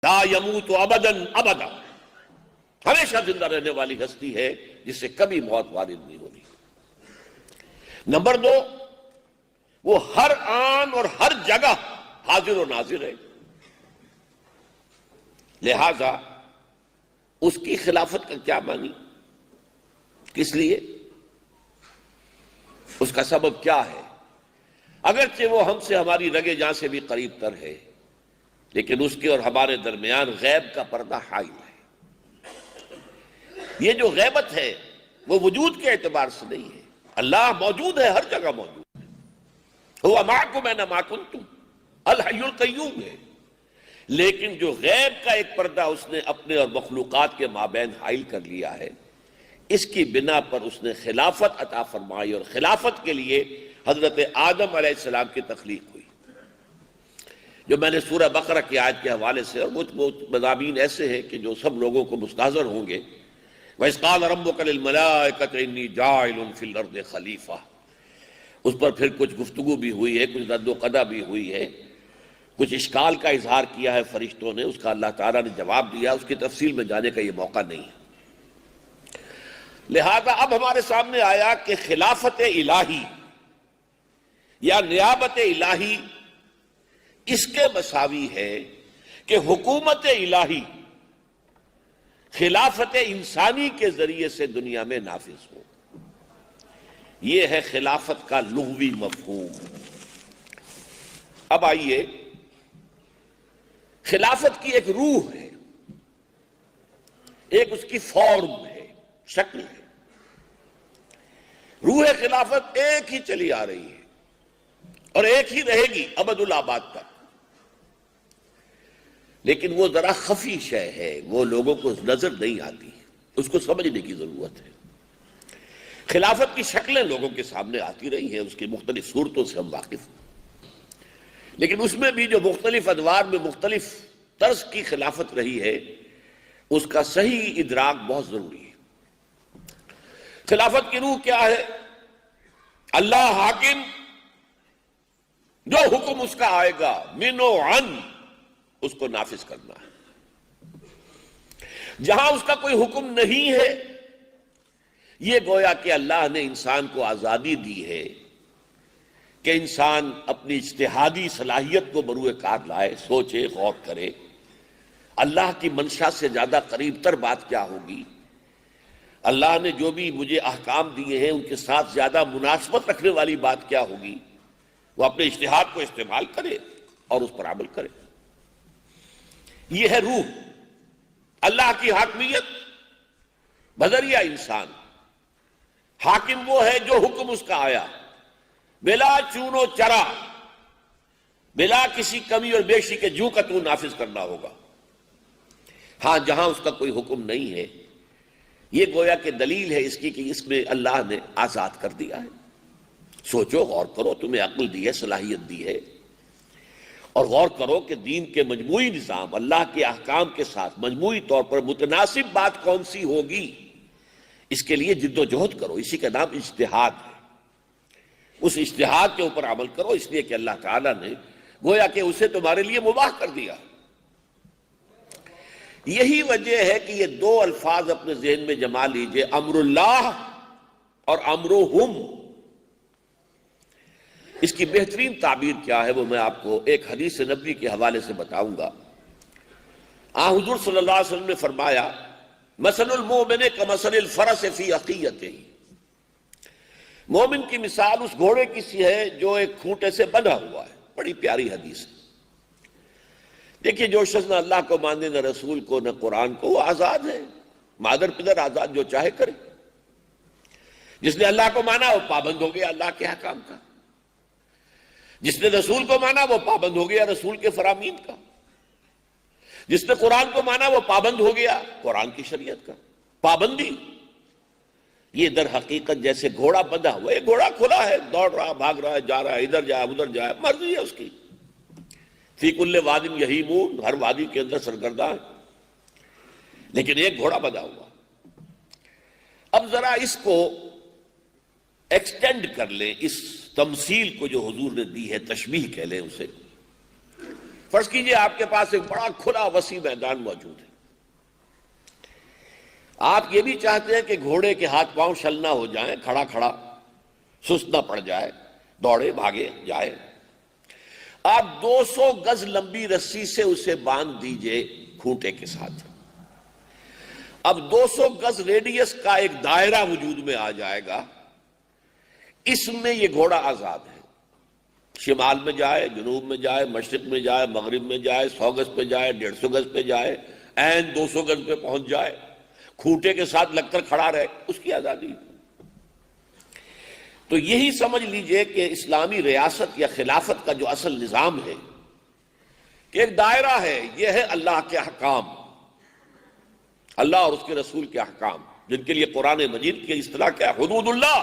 لا یموت ابدا ابدا، ہمیشہ زندہ رہنے والی ہستی ہے جس سے کبھی موت وارد نہیں ہونی۔ نمبر 2، وہ ہر آن اور ہر جگہ حاضر و ناظر ہے، لہذا اس کی خلافت کا کیا معنی، کس لیے، اس کا سبب کیا ہے؟ اگرچہ وہ ہم سے ہماری رگے جاں سے بھی قریب تر ہے، لیکن اس کے اور ہمارے درمیان غیب کا پردہ حائل ہے۔ یہ جو غیبت ہے وہ وجود کے اعتبار سے نہیں ہے، اللہ موجود ہے، ہر جگہ موجود ہے، هو معکم اینما کنتم، الحی القیوم ہے، لیکن جو غیب کا ایک پردہ اس نے اپنے اور مخلوقات کے مابین حائل کر لیا ہے، اس کی بنا پر اس نے خلافت عطا فرمائی، اور خلافت کے لیے حضرت آدم علیہ السلام کی تخلیق ہوئی۔ جو میں نے سورہ بقرہ کی آیت کے حوالے سے، اور کچھ مضامین ایسے ہیں کہ جو سب لوگوں کو مستحضر ہوں گے، وَإِذْ قَالَ رَبُّكَ لِلْمَلَائِكَةِ إِنِّي جَاعِلٌ فِي الْأَرْضِ خَلِيفَةً، اس پر پھر کچھ گفتگو بھی ہوئی ہے، کچھ رد و قدع بھی ہوئی ہے، کچھ اشکال کا اظہار کیا ہے فرشتوں نے، اس کا اللہ تعالیٰ نے جواب دیا، اس کی تفصیل میں جانے کا یہ موقع نہیں ہے۔ لہذا اب ہمارے سامنے آیا کہ خلافت الہی یا نیابت الہی اس کے مساوی ہے کہ حکومت الہی خلافت انسانی کے ذریعے سے دنیا میں نافذ ہو۔ یہ ہے خلافت کا لغوی مفہوم۔ اب آئیے، خلافت کی ایک روح ہے، ایک اس کی فارم ہے، شکل ہے۔ روح خلافت ایک ہی چلی آ رہی ہے اور ایک ہی رہے گی ابد الآباد تک، لیکن وہ ذرا خفی شے ہے، وہ لوگوں کو نظر نہیں آتی، اس کو سمجھنے کی ضرورت ہے۔ خلافت کی شکلیں لوگوں کے سامنے آتی رہی ہیں، اس کی مختلف صورتوں سے ہم واقف ہیں، لیکن اس میں بھی جو مختلف ادوار میں مختلف طرز کی خلافت رہی ہے، اس کا صحیح ادراک بہت ضروری ہے۔ خلافت کی روح کیا ہے؟ اللہ حاکم، جو حکم اس کا آئے گا من و عن، اس کو نافذ کرنا ہے۔ جہاں اس کا کوئی حکم نہیں ہے، یہ گویا کہ اللہ نے انسان کو آزادی دی ہے کہ انسان اپنی اجتہادی صلاحیت کو بروئے کار لائے، سوچے، غور کرے، اللہ کی منشا سے زیادہ قریب تر بات کیا ہوگی، اللہ نے جو بھی مجھے احکام دیے ہیں ان کے ساتھ زیادہ مناسبت رکھنے والی بات کیا ہوگی، وہ اپنے اجتہاد کو استعمال کرے اور اس پر عمل کرے۔ یہ ہے روح، اللہ کی حاکمیت بذریعہ انسان۔ حاکم وہ ہے جو حکم اس کا آیا بلا چون و چرا، بلا کسی کمی اور بیشی کے جو کا تو نافذ کرنا ہوگا۔ ہاں جہاں اس کا کوئی حکم نہیں ہے، یہ گویا کہ دلیل ہے اس کی کہ اس میں اللہ نے آزاد کر دیا ہے۔ سوچو، غور کرو، تمہیں عقل دی ہے، صلاحیت دی ہے، اور غور کرو کہ دین کے مجموعی نظام، اللہ کے احکام کے ساتھ مجموعی طور پر متناسب بات کون سی ہوگی، اس کے لیے جد و جہد کرو، اسی کا نام اجتہاد ہے۔ اس اجتہاد کے اوپر عمل کرو، اس لیے کہ اللہ تعالیٰ نے گویا کہ اسے تمہارے لیے مباح کر دیا۔ یہی وجہ ہے کہ یہ دو الفاظ اپنے ذہن میں جما لیجئے، امر اللہ اور امرہم۔ اس کی بہترین تعبیر کیا ہے وہ میں آپ کو ایک حدیث نبوی کے حوالے سے بتاؤں گا۔ حضور صلی اللہ علیہ وسلم نے فرمایا، مثل المؤمن کمثل الفرس فی عقیتہ، مومن کی مثال اس گھوڑے کی سی ہے جو ایک کھوٹے سے بندھا ہوا ہے۔ بڑی پیاری حدیث ہے۔ دیکھیے، جو شخص نہ اللہ کو مانے، نہ رسول کو، نہ قرآن کو، وہ آزاد ہے، مادر پدر آزاد، جو چاہے کرے۔ جس نے اللہ کو مانا وہ پابند ہو گیا اللہ کے احکام کا، جس نے رسول کو مانا وہ پابند ہو گیا رسول کے فرامین کا، جس نے قرآن کو مانا وہ پابند ہو گیا قرآن کی شریعت کا۔ پابندی یہ در حقیقت جیسے گھوڑا بندھا ہوا ہے، گھوڑا کھلا ہے، دوڑ رہا، بھاگ رہا ہے، جا رہا ہے، ادھر جائے ادھر جائے، مرضی ہے اس کی، فی کل واد یہیمون، ہر وادی کے اندر سرگرداں ہے، لیکن ایک گھوڑا بندھا ہوا۔ اب ذرا اس کو ایکسٹینڈ کر لیں، اس تمثیل کو جو حضور نے دی ہے، تشبیہ کہہ لیں اسے۔ فرض کیجئے آپ کے پاس ایک بڑا کھلا وسیع میدان موجود ہے، آپ یہ بھی چاہتے ہیں کہ گھوڑے کے ہاتھ پاؤں شل نہ ہو جائیں، کھڑا کھڑا سست نہ پڑ جائے، دوڑے بھاگے جائے، آپ 200 گز لمبی رسی سے اسے باندھ دیجئے کھوٹے کے ساتھ، اب 200 گز ریڈیس کا ایک دائرہ وجود میں آ جائے گا، اس میں یہ گھوڑا آزاد ہے، شمال میں جائے، جنوب میں جائے، مشرق میں جائے، مغرب میں جائے، 100 گز پہ جائے، 150 گز پہ جائے، عین 200 گز پہ پہنچ جائے، کھوٹے کے ساتھ لگ کر کھڑا رہے، اس کی آزادی۔ تو یہی سمجھ لیجئے کہ اسلامی ریاست یا خلافت کا جو اصل نظام ہے کہ ایک دائرہ ہے، یہ ہے اللہ کے احکام، اللہ اور اس کے رسول کے احکام، جن کے لیے قرآن مجید کی اصطلاح کیا ہے؟ حدود اللہ،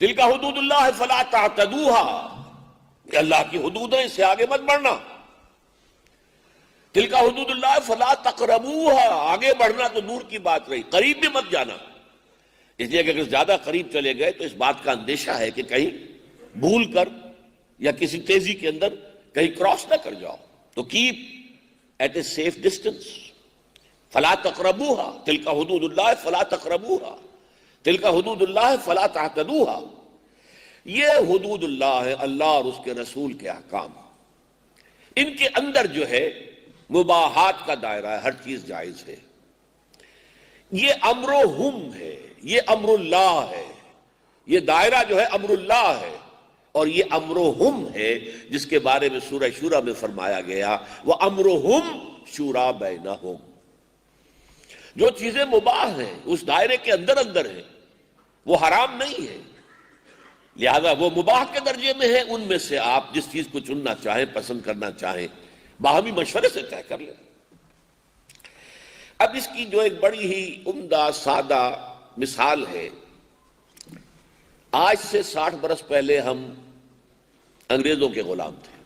تلک حدود اللہ فلا تعتدوها، کہ اللہ کی حدود ہیں، اس سے آگے مت بڑھنا، تلک حدود اللہ فلا تقربوها، آگے بڑھنا تو دور کی بات رہی، قریب بھی مت جانا، اس لیے کہ اگر زیادہ قریب چلے گئے تو اس بات کا اندیشہ ہے کہ کہیں بھول کر یا کسی تیزی کے اندر کہیں کراس نہ کر جاؤ، تو keep at a safe distance, فلا تقربوها، تلک حدود اللہ فلا تقربوها، تلک حدود اللہ فلا تعتدوها، یہ حدود اللہ ہے، اللہ اور اس کے رسول کے احکام، ان کے اندر جو ہے مباحات کا دائرہ ہے، ہر چیز جائز ہے، یہ امر و ہم ہے، یہ امر اللہ ہے، یہ دائرہ جو ہے امر اللہ ہے، اور یہ امر و ہم ہے جس کے بارے میں سورہ شورى میں فرمایا گیا وَأَمْرُهُمْ شُورَى بَيْنَهُمْ، جو چیزیں مباح ہیں اس دائرے کے اندر اندر ہیں، وہ حرام نہیں ہے، لہذا وہ مباح کے درجے میں ہے، ان میں سے آپ جس چیز کو چننا چاہیں، پسند کرنا چاہیں، باہمی مشورے سے طے کر لیں۔ اب اس کی جو ایک بڑی ہی عمدہ سادہ مثال ہے، آج سے 60 برس پہلے ہم انگریزوں کے غلام تھے،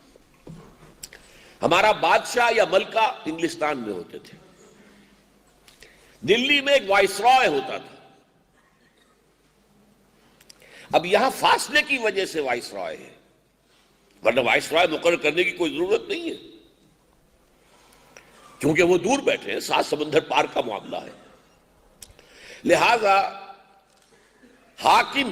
ہمارا بادشاہ یا ملکہ انگلستان میں ہوتے تھے، دلی میں ایک وائسرائے ہوتا تھا، اب یہاں فاصلے کی وجہ سے وائسرائے ہے، ورنہ وائسرائے مقرر کرنے کی کوئی ضرورت نہیں ہے، کیونکہ وہ دور بیٹھے ہیں، 7 سمندر پار کا معاملہ ہے، لہذا حاکم،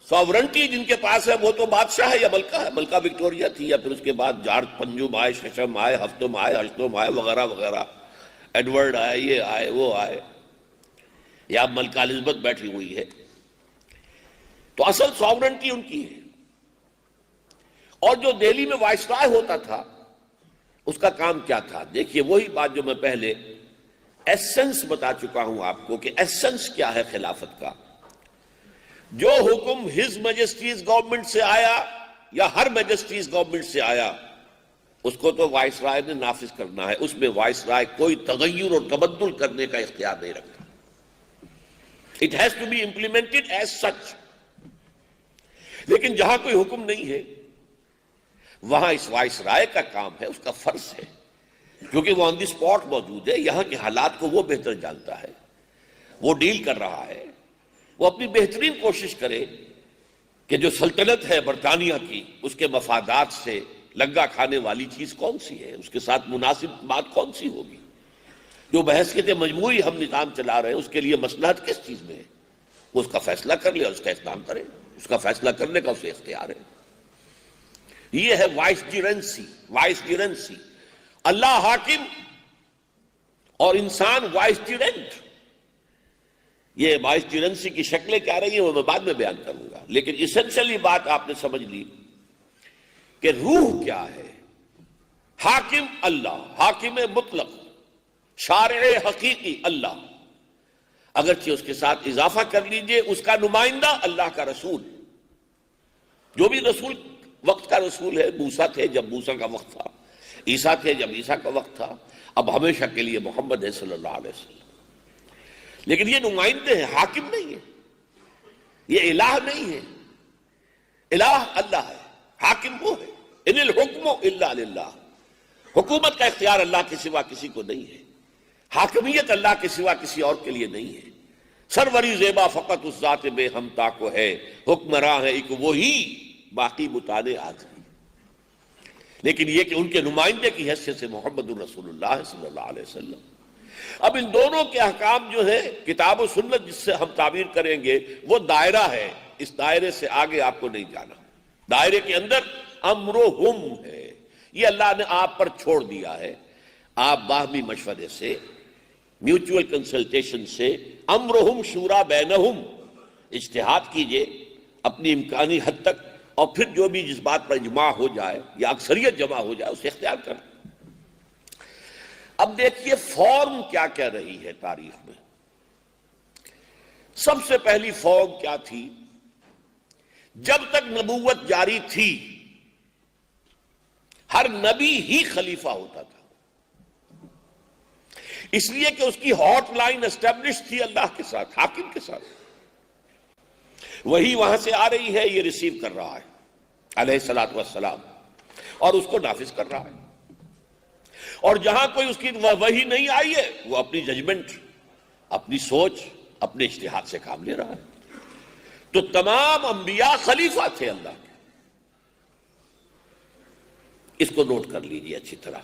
ساورنٹی جن کے پاس ہے وہ تو بادشاہ ہے یا ملکہ ہے، ملکہ وکٹوریہ تھی، یا پھر اس کے بعد جارج پنجم آئے، ششم آئے، ہفتم آئے، ہشتم آئے، وغیرہ وغیرہ، ایڈورڈ آئے، یہ آئے وہ آئے، یا ملکہ الزبتھ بیٹھی ہوئی ہے، تو اصل ساورنٹی ان کی ہے، اور جو دہلی میں وائسرائے ہوتا تھا اس کا کام کیا تھا؟ دیکھیے وہی بات جو میں پہلے ایسنس بتا چکا ہوں آپ کو، کہ ایسنس کیا ہے خلافت کا، جو حکم ہز میجسٹیز گورنمنٹ سے آیا یا ہر میجسٹیز گورنمنٹ سے آیا، اس کو تو وائسرائے نے نافذ کرنا ہے، اس میں وائسرائے کوئی تغیر اور تبدل کرنے کا اختیار نہیں رکھتا، it has to be implemented as such. لیکن جہاں کوئی حکم نہیں ہے وہاں اس وائسرائے کا کام ہے، اس کا فرض ہے، کیونکہ وہ آن دی اسپاٹ موجود ہے، یہاں کے حالات کو وہ بہتر جانتا ہے، وہ ڈیل کر رہا ہے، وہ اپنی بہترین کوشش کرے کہ جو سلطنت ہے برطانیہ کی، اس کے مفادات سے لگا کھانے والی چیز کون سی ہے، اس کے ساتھ مناسب بات کون سی ہوگی، جو بحثیت مجموعی ہم نظام چلا رہے ہیں اس کے لیے مصلحت کس چیز میں ہے، وہ اس کا فیصلہ کر لے اور اس کا اقدام کرے، اس کا فیصلہ کرنے کا اسے اختیار ہے۔ یہ ہے وائسجرنسی، اللہ حاکم اور انسان وائسجرنٹ۔ یہ وائسجرنسی کی شکلیں کیا رہی ہیں وہ میں بعد میں بیان کروں گا، لیکن اسینشلی بات آپ نے سمجھ لی کہ روح کیا ہے۔ حاکم اللہ، حاکم مطلق، شارع حقیقی اللہ، اگرچہ اس کے ساتھ اضافہ کر لیجئے اس کا نمائندہ اللہ کا رسول، جو بھی رسول وقت کا رسول ہے، موسیٰ تھے جب موسیٰ کا وقت تھا، عیسیٰ تھے جب عیسیٰ کا وقت تھا، اب ہمیشہ کے لیے محمد ہے صلی اللہ علیہ وسلم۔ لیکن یہ نمائندے ہیں، حاکم نہیں ہے، یہ الہ نہیں ہے، الہ اللہ ہے، حاکم وہ ہے، ان الحکم الا للہ، حکومت کا اختیار اللہ کے سوا کسی کو نہیں ہے، حاکمیت اللہ کے سوا کسی اور کے لیے نہیں ہے، سروری زیبا فقط اس ذات بے ہمتا کو ہے، حکمراں ہے ایک وہی، باقی متانے آخری۔ لیکن یہ کہ ان کے نمائندے کی حیثیت سے محمد الرسول اللہ صلی اللہ علیہ وسلم. اب ان دونوں کے احکام جو ہے کتاب و سنت جس سے ہم تعبیر کریں گے وہ دائرہ ہے، اس دائرے سے آگے آپ کو نہیں جانا. دائرے کے اندر امرہم ہے، یہ اللہ نے آپ پر چھوڑ دیا ہے. آپ باہمی مشورے سے، میوچول کنسلٹیشن سے، امرہم شورا بینہم، اجتہاد کیجئے اپنی امکانی حد تک، اور پھر جو بھی جس بات پر اجماع ہو جائے یا اکثریت جمع ہو جائے اسے اختیار کریں. اب دیکھیے فارم کیا کہہ رہی ہے تاریخ میں. سب سے پہلی فارم کیا تھی؟ جب تک نبوت جاری تھی ہر نبی ہی خلیفہ ہوتا تھا، اس لیے کہ اس کی ہاٹ لائن اسٹیبلش تھی اللہ کے ساتھ، حاکم کے ساتھ. وہی وہاں سے آ رہی ہے، یہ ریسیو کر رہا ہے علیہ الصلوۃ والسلام، اور اس کو نافذ کر رہا ہے. اور جہاں کوئی اس کی وحی نہیں آئی ہے وہ اپنی ججمنٹ، اپنی سوچ، اپنے اجتہاد سے کام لے رہا ہے. تو تمام انبیاء خلیفہ تھے اللہ کے. اس کو نوٹ کر لیجیے اچھی طرح.